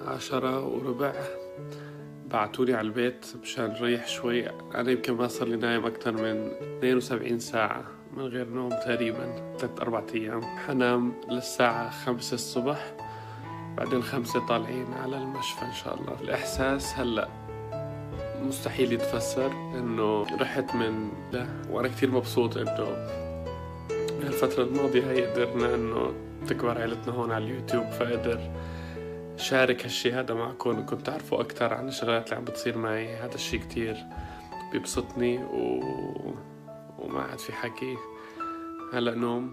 10:15 بعتولي على البيت مشان نريح شوي. أنا يمكن ما صار لي نايم أكتر من 72 ساعة من غير نوم، تقريبا 3-4 أيام. حنام للساعة 5 الصبح، بعدين 5 طالعين على المشفى إن شاء الله. الإحساس هلأ مستحيل يتفسر، إنه رحت من ده، وأنا كتير مبسوط إنه بهالفترة الماضية هي قدرنا إنه تكبر عائلتنا هون على اليوتيوب، فقدر شارك هالشي هذا معكم وكنت تعرفوا أكتر عن الشغلات اللي عم بتصير معي. هذا الشي كتير بيبسطني وما عاد في حكي. هلأ نوم